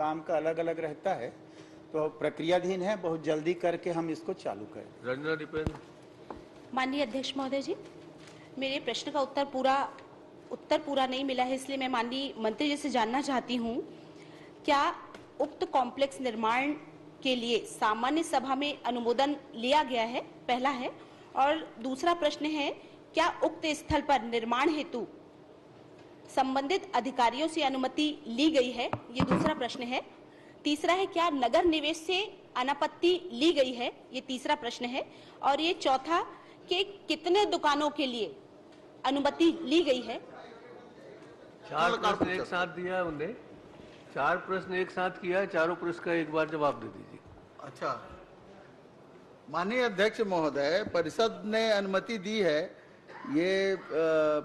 काम का अलग अलग रहता है, तो प्रक्रियाधीन है, बहुत जल्दी करके हम इसको चालू करें। रंजना डिपेंड। माननीय अध्यक्ष महोदय जी, मेरे प्रश्न का उत्तर पूरा नहीं मिला है, इसलिए मैं माननीय मंत्री जी से जानना चाहती हूँ, क्या उक्त कॉम्प्लेक्स निर्माण के लिए सामान्य सभा में अनुमोदन लिया गया है? पहला है। और दूसरा प्रश्न है, क्या उक्त स्थल पर निर्माण हेतु संबंधित अधिकारियों से अनुमति ली गई है? ये दूसरा प्रश्न है। तीसरा है, क्या नगर निवेश से अनापत्ति ली गई है? ये तीसरा प्रश्न है। और ये चौथा, कि कितने दुकानों के लिए अनुमति ली गई है? चार प्रश्न एक साथ दिया है उन्हें, चार प्रश्न एक साथ किया है, चारों प्रश्न का एक बार जवाब दे दीजिए। अच्छा, माननीय अध्यक्ष महोदय, परिषद ने अनुमति दी है। ये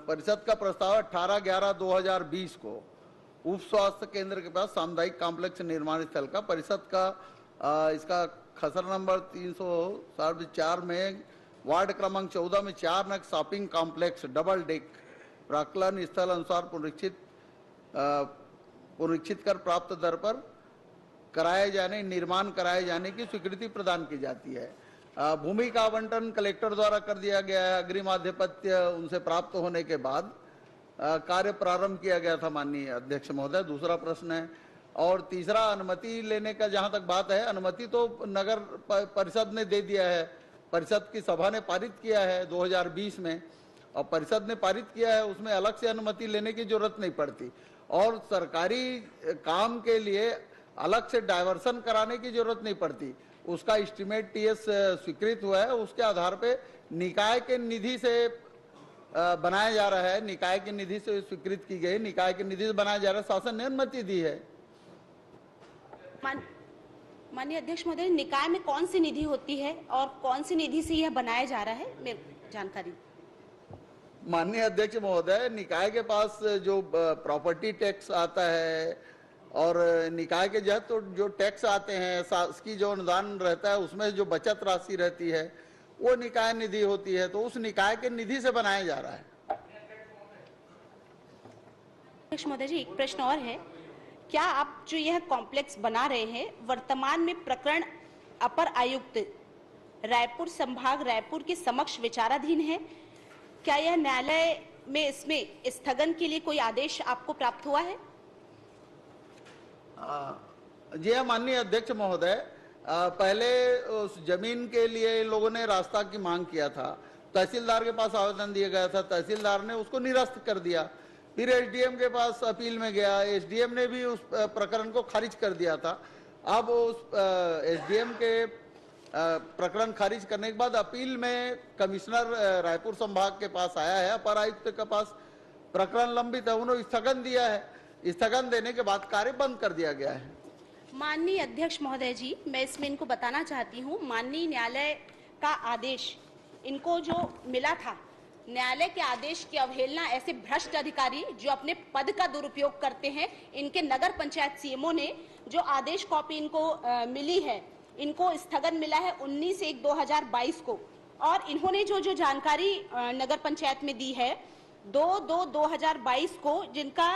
परिषद का प्रस्ताव 18/11/2020 को उप स्वास्थ्य केंद्र के पास सामुदायिक कॉम्प्लेक्स निर्माण स्थल का परिषद का इसका खसरा नंबर 304 में वार्ड क्रमांक 14 में 4 नग शॉपिंग कॉम्प्लेक्स डबल डेक प्राक्कलन स्थल अनुसार पुनरीक्षित कर प्राप्त दर पर निर्माण कराए जाने की स्वीकृति प्रदान की जाती है। भूमि का आवंटन कलेक्टर द्वारा कर दिया गया है। अग्रिम आधिपत्य उनसे प्राप्त होने के बाद कार्य प्रारंभ किया गया था माननीय अध्यक्ष महोदय। दूसरा प्रश्न है। और तीसरा, अनुमति लेने का जहां तक बात है, अनुमति तो नगर परिषद ने दे दिया है, परिषद की सभा ने पारित किया है 2020 में, और परिषद ने पारित किया है, उसमें अलग से अनुमति लेने की जरूरत नहीं पड़ती। और सरकारी काम के लिए अलग से डायवर्सन कराने की जरूरत नहीं पड़ती। उसका एस्टीमेट टीएस स्वीकृत हुआ है, उसके आधार पे निकाय के निधि से बनाया जा रहा है, निकाय की निधि से स्वीकृत की गई, निकाय की निधि से बनाया जा रहा है, शासन ने अनुमति दी है। माननीय अध्यक्ष महोदय, निकाय में कौन सी निधि होती है और कौन सी निधि से यह बनाया जा रहा है, मेरी जानकारी। माननीय अध्यक्ष महोदय, निकाय के पास जो प्रॉपर्टी टैक्स आता है और निकाय के जब तो जो टैक्स आते हैं, शासकीय जो अनुदान रहता है, उसमें जो बचत राशि रहती है वो निकाय निधि होती है, तो उस निकाय के निधि से बनाया जा रहा है। अध्यक्ष महोदय जी, एक प्रश्न और है, क्या आप जो यह कॉम्प्लेक्स बना रहे हैं, वर्तमान में प्रकरण अपर आयुक्त रायपुर संभाग रायपुर के समक्ष विचाराधीन है? क्या यह न्यायालय में इसमें स्थगन के लिए कोई आदेश आपको प्राप्त हुआ है? जी हाँ माननीय अध्यक्ष महोदय, पहले उस जमीन के लिए इन लोगों ने रास्ता की मांग किया था, तहसीलदार के पास आवेदन दिया गया था, तहसीलदार ने उसको निरस्त कर दिया। फिर एसडीएम के पास अपील में गया, एसडीएम ने भी उस प्रकरण को खारिज कर दिया था। अब उस एसडीएम के प्रकरण खारिज करने के बाद अपील में कमिश्नर रायपुर संभाग के पास आया है, अपर आयुक्त के पास प्रकरण लंबित है, उन्होंने स्थगन दिया है। स्थगन देने के बाद कार्य बंद कर दिया गया है। माननीय अध्यक्ष महोदय जी, मैं इसमें इनको बताना चाहती हूँ, माननीय न्यायालय का आदेश इनको जो मिला था, न्यायालय के आदेश की अवहेलना ऐसे भ्रष्ट अधिकारी जो अपने पद का दुरुपयोग करते हैं, इनके नगर पंचायत सीएमओ ने जो आदेश कॉपी इनको मिली है, इनको स्थगन मिला है 19/1/2022 को, और इन्होंने जो जानकारी नगर पंचायत में दी है 2/2/2022 को, जिनका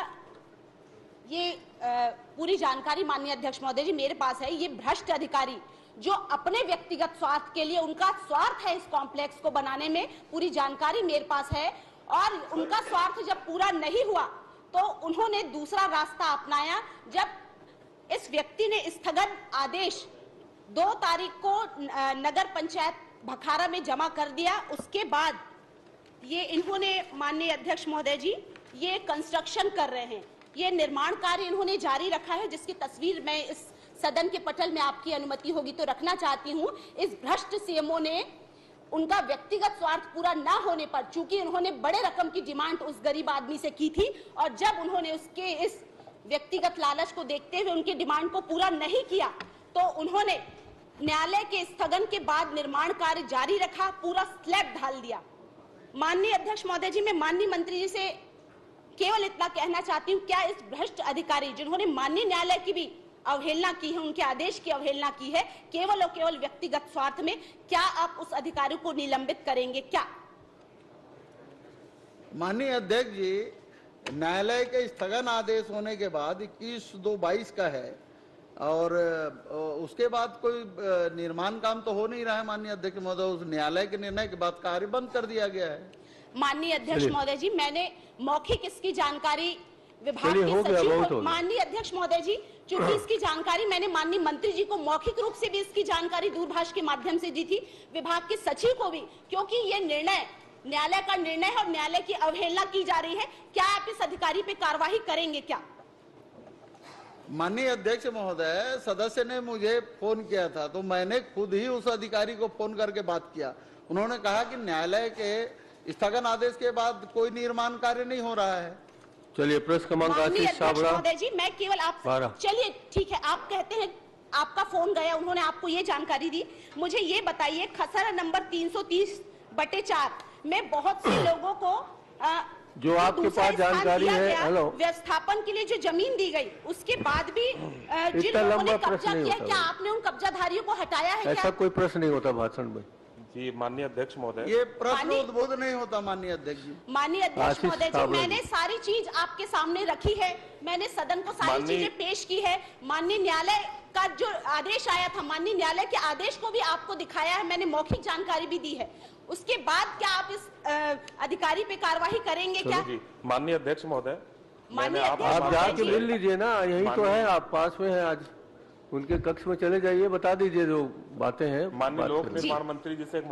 ये पूरी जानकारी माननीय अध्यक्ष महोदय जी मेरे पास है। ये भ्रष्ट अधिकारी जो अपने व्यक्तिगत स्वार्थ के लिए, उनका स्वार्थ है इस कॉम्प्लेक्स को बनाने में, पूरी जानकारी मेरे पास है, और उनका स्वार्थ जब पूरा नहीं हुआ तो उन्होंने दूसरा रास्ता अपनाया। जब इस व्यक्ति ने स्थगन आदेश 2 तारीख को नगर पंचायत भखारा में जमा कर दिया, उसके बाद ये इन्होंने माननीय अध्यक्ष महोदय जी ये कंस्ट्रक्शन कर रहे हैं, ये निर्माण कार्य इन्होंने जारी रखा है, जिसकी तस्वीर मैं इस सदन के पटल में आपकी अनुमति होगी तो रखना चाहती हूं। इस भ्रष्ट सीएमओ ने उनका व्यक्तिगत स्वार्थ पूरा ना होने पर, चूंकि उन्होंने बड़े रकम की डिमांड उस गरीब आदमी से की थी, और जब उन्होंने उसके इस व्यक्तिगत लालच को देखते हुए उनकी डिमांड को पूरा नहीं किया, तो उन्होंने न्यायालय के स्थगन के बाद निर्माण कार्य जारी रखा, पूरा स्लैब ढाल दिया। माननीय अध्यक्ष महोदय जी, मैं माननीय मंत्री जी से केवल इतना कहना चाहती हूँ, क्या इस भ्रष्ट अधिकारी जिन्होंने माननीय न्यायालय की भी अवहेलना की है, उनके आदेश की अवहेलना की है, केवल और केवल व्यक्तिगत स्वार्थ में, क्या आप उस अधिकारी को निलंबित करेंगे? क्या माननीय अध्यक्ष जी, न्यायालय के स्थगन आदेश होने के बाद 21/2/22 का है, और उसके बाद कोई निर्माण काम तो हो नहीं रहा है माननीय अध्यक्ष महोदय। उस न्यायालय के निर्णय के बाद कार्य बंद कर दिया गया है। माननीय अध्यक्ष महोदय जी, मैंने मौखिक इसकी जानकारी विभाग चलिए, के हो गया, सचिव बहुत को, हो गया। माननीय अध्यक्ष महोदय जी, चूंकि इसकी जानकारी मैंने माननीय मंत्री जी को मौखिक रूप से भी इसकी जानकारी दूरभाष के माध्यम से दी थी, विभाग के सचिव को भी, क्योंकि ये निर्णय न्यायालय का निर्णय है और न्यायालय की अवहेलना की जा रही है। क्या आप इस अधिकारी पे कार्यवाही करेंगे क्या? माननीय अध्यक्ष महोदय, सदस्य ने मुझे फोन किया था तो मैंने खुद ही उस अधिकारी को फोन करके बात किया। उन्होंने कहा कि न्यायालय के स्थगन आदेश के बाद कोई निर्माण कार्य नहीं हो रहा है। चलिए, प्रश्न क्रमांक माननीय 80 अध्यक्ष छाबड़ा। महोदय जी, मैं केवल आप, 12। चलिए ठीक है, आप कहते हैं आपका फोन गया, उन्होंने आपको ये जानकारी दी। मुझे ये बताइए, खसरा नंबर 330/4 में बहुत से लोगों को जो आपके दूसरा पास स्थान जानकारी दिया है, गया, हेलो। व्यवस्थापन के लिए जो जमीन दी गई, उसके बाद भी जिन इतना लोगों ने लंबा प्रश्न कब्जा नहीं किया, होता क्या भाई। आपने उन कब्जाधारियों को हटाया है ऐसा क्या? कोई प्रश्न नहीं होता भाषण में। जी माननीय अध्यक्ष महोदय, ये प्रश्न माननीय- उद्बोध नहीं होता माननीय अध्यक्ष जी। माननीय अध्यक्ष आशीष महोदय जी, छाबड़ा जी। मैंने सारी चीज आपके सामने रखी है, मैंने सदन को सारी माननीय- चीजें पेश की है। माननीय न्यायालय का जो आदेश आया था, माननीय न्यायालय के आदेश को भी आपको दिखाया है, मैंने मौखिक जानकारी भी दी है। उसके बाद क्या आप इस अधिकारी पे कार्यवाही करेंगे क्या? जी माननीय अध्यक्ष महोदय, माननीय मैंने अध्यक्ष आप महोदय जाके जी। मिल लीजिए ना, यही तो माननीय- है, आप पास में हैं आज। उनके कक्ष में चले जाइए, बता दीजिए जो बातें हैं। माननीय बात लोक करेंगे। निर्माण मंत्री जी से एक